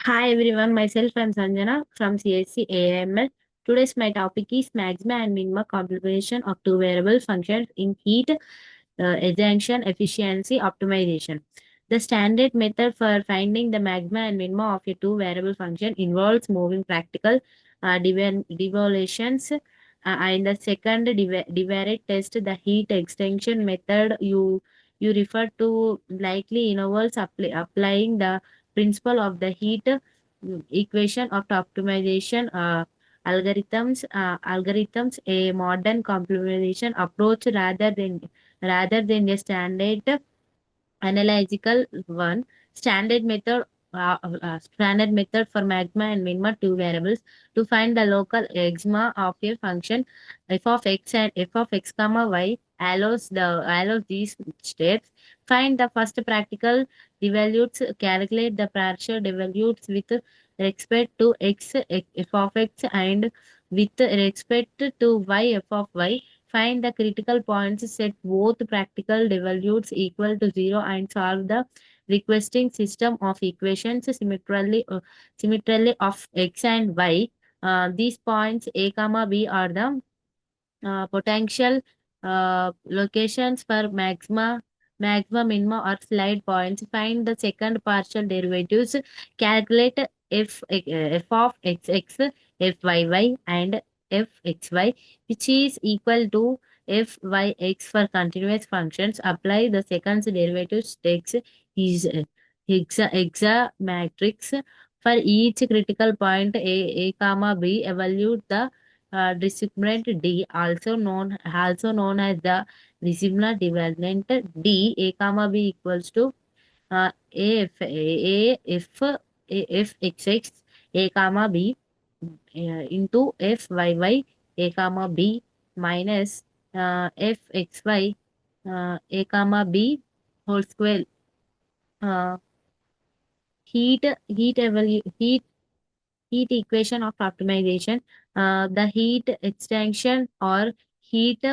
Hi everyone, myself I'm Sanjana from CSC AML. Today's my topic is maxima and minima configuration of two variable functions in heat extraction efficiency optimization. The standard method for finding the maxima and minima of a two variable function involves moving practical devolutions, and the second divariate test, the heat extension method you refer to likely involves applying the principle of the heat equation of optimization algorithms, a modern complementation approach rather than a standard analytical one. Standard method for magma and minima two variables to find the local exma of a function f of x and f of x comma y allows these steps. Find the first practical devolutes, calculate the partial devolutes with respect to f of x and with respect to y f of y. Find the critical points, set both practical devolutes equal to 0 and solve the requesting system of equations symmetrically of x and y. These points a comma b are the potential locations for maxima, minima, or slide points. Find the second partial derivatives. Calculate f of xx, fyy, and fxy, which is equal to fyx for continuous functions. Apply the second derivatives text is hexa matrix for each critical point a comma b. Evaluate the disciplined D, also known as the disciplined development D, a comma B equals to a f x x a comma B into f y y a comma B minus f x y a comma B whole square. Uh, heat equation of optimization. The heat extension or heat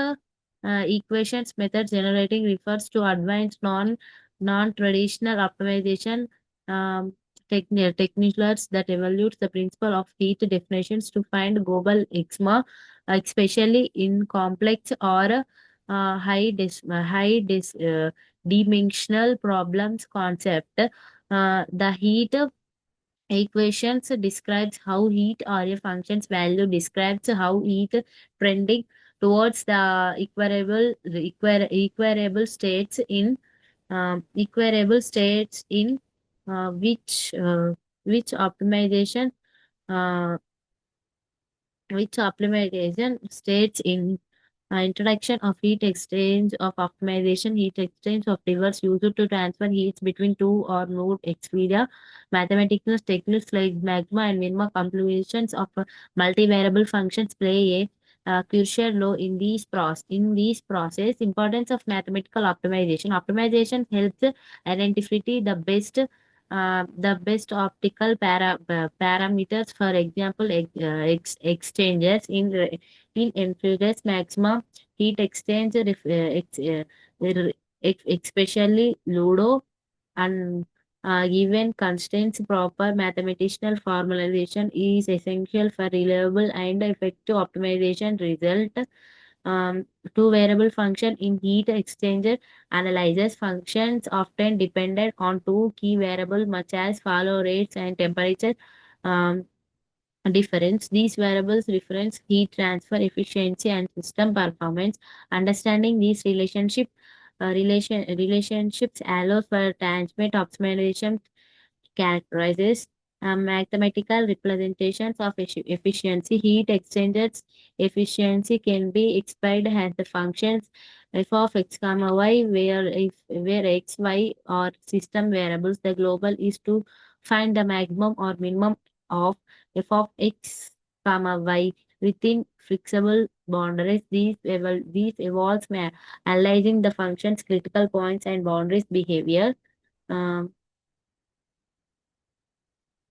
equations method generating refers to advanced non-traditional optimization techniques that evaluate the principle of heat definitions to find global exma, especially in complex or dimensional problems concept. The heat equations describes how heat or a function's value describes how heat trending towards the equilibrium states in uh, which uh, which optimization uh, states in introduction of heat exchange of rivers used to transfer heat between two or more expedia. Mathematical techniques like magma and minima computations of multivariable functions play a crucial role in these process. Importance of mathematical optimization. Optimization helps identify the best optical parameters, for example, exchanges in infrared maximum heat exchange, especially Ludo and given constraints. Proper mathematical formalization is essential for reliable and effective optimization result. Um, Two variable function in heat exchanger analyzes functions often dependent on two key variables much as follow rates and temperature. Um, Difference. These variables reference heat transfer efficiency and system performance. Understanding these relationships allows for transmit optimization characterizes mathematical representations of efficiency. Heat exchangers efficiency can be expressed as the functions f of x comma y, where x, y are system variables. The global is to find the maximum or minimum of f of x comma y within flexible boundaries. These evolves analyzing the function's critical points and boundaries behavior. Um,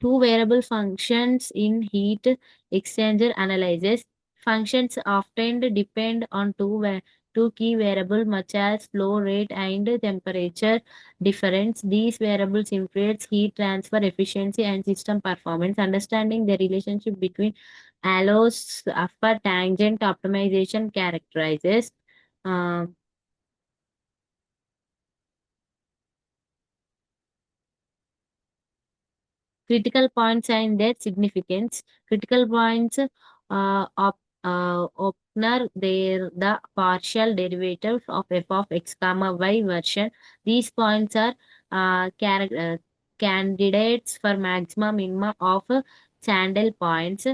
Two variable functions in heat exchanger analysis. Functions often depend on two key variables such as flow rate and temperature difference. These variables influence heat transfer efficiency and system performance. Understanding the relationship between allows for tangent optimization characterizes uh, critical points and their significance. Critical points opener the partial derivatives of f of x comma y version. These points are candidates for maximum minima of channel points.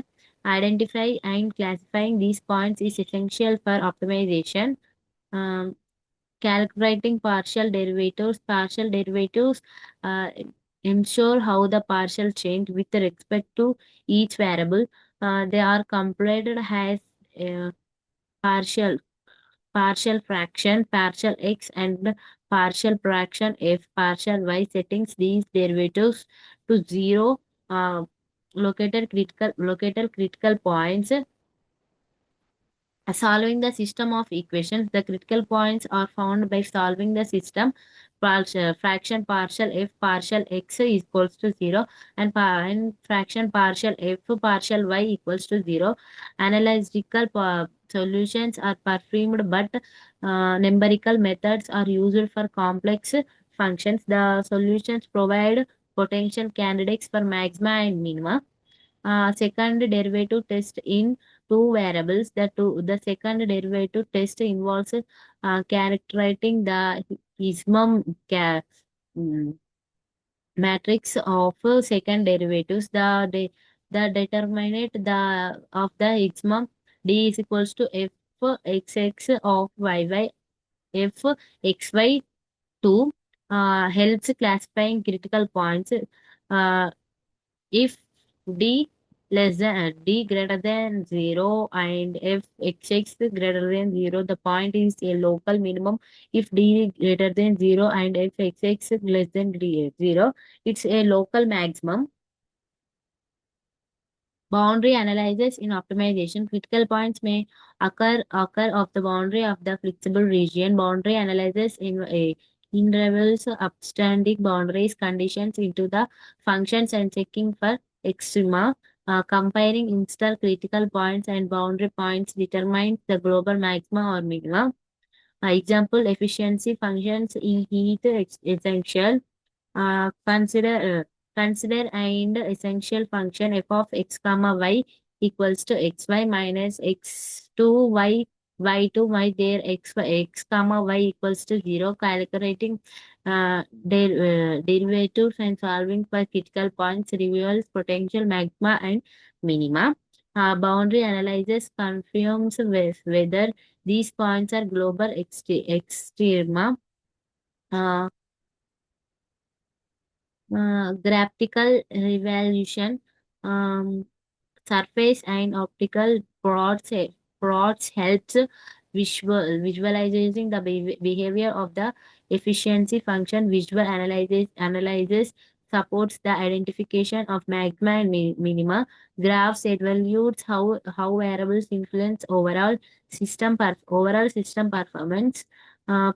Identify and classifying these points is essential for optimization. Um, Calculating partial derivatives. Partial derivatives uh, ensure how the partial change with respect to each variable. They are computed as uh, partial partial fraction, partial x, and partial fraction f, partial y settings these derivatives to zero. Uh, located critical points. Solving the system of equations, the critical points are found by solving the system fraction partial f partial x is equals to 0 and fraction partial f partial y equals to 0. Analytical solutions are performed, but numerical methods are used for complex functions. The solutions provide potential candidates for maxima and minima. Second derivative test in two variables. The second derivative test involves characterizing the Ismum mm, matrix of second derivatives. The determinant of the Ismum d is equals to f xx of yy f xy 2 helps classifying critical points. Uh, if d less than d greater than 0 and if xx greater than 0, the point is a local minimum. If d greater than 0 and if xx less than 0, it's a local maximum. Boundary analysis in optimization. Critical points may occur of the boundary of the flexible region. Boundary analysis in reveals upstanding boundaries conditions into the functions and checking for extrema. Comparing instar critical points and boundary points determines the global maxima or minima. Example efficiency functions in heat essential. Consider and essential function f of x comma y equals to xy minus x2 y2 y there x comma y equals to 0. Calculating derivatives and solving for critical points reveals potential magma and minima. Boundary analysis confirms whether these points are global extrema. Uh, Graphical revolution, um, surface and optical prods helps visualizing the behavior of the efficiency function. Visual analysis supports the identification of magma and minima. Graphs evaluates how variables influence overall system performance. Uh,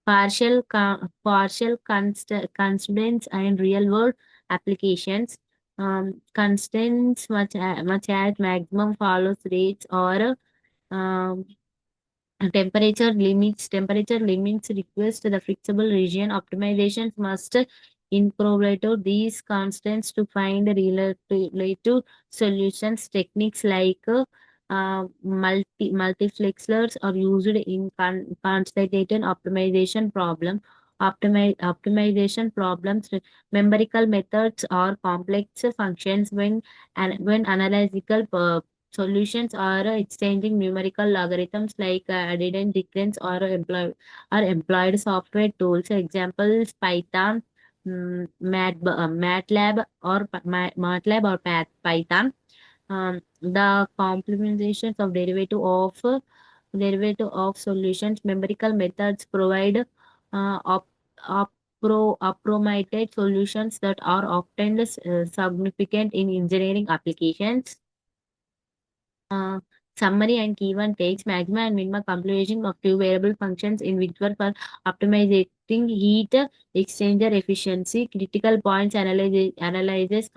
partial constraints and real world applications. Constraints much as maximum follows rates or um, temperature limits request the flexible region. Optimizations must incorporate these constants to find relative solutions. Techniques like multiplexers are used in concentrated optimization problems. Numerical methods are complex functions when analytical solutions are exchanging numerical logarithms like added and difference or employed software tools. Examples Python, MATLAB or Python. The complementations of derivative of solutions. Numerical methods provide appropriate solutions that are often significant in engineering applications. Uh, Summary and key one takes maxima and minima computation of two variable functions in whitworth for optimizing heat exchanger efficiency. Critical points analyzes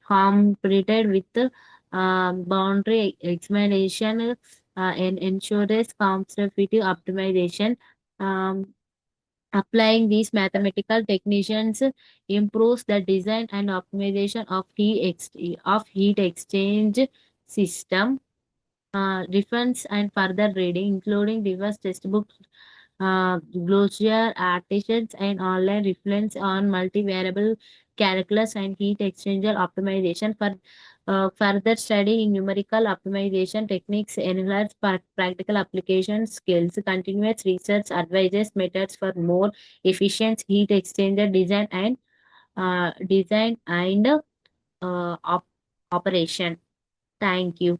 completed with boundary examination and ensures conservative optimization. Um, Applying these mathematical techniques improves the design and optimization of heat exchange system. Reference and further reading, including diverse textbooks, glossaire, artisans, and online reference on multivariable calculus and heat exchanger optimization. For further study in numerical optimization techniques, enhance practical application skills, continuous research advises methods for more efficient heat exchanger design and operation. Thank you.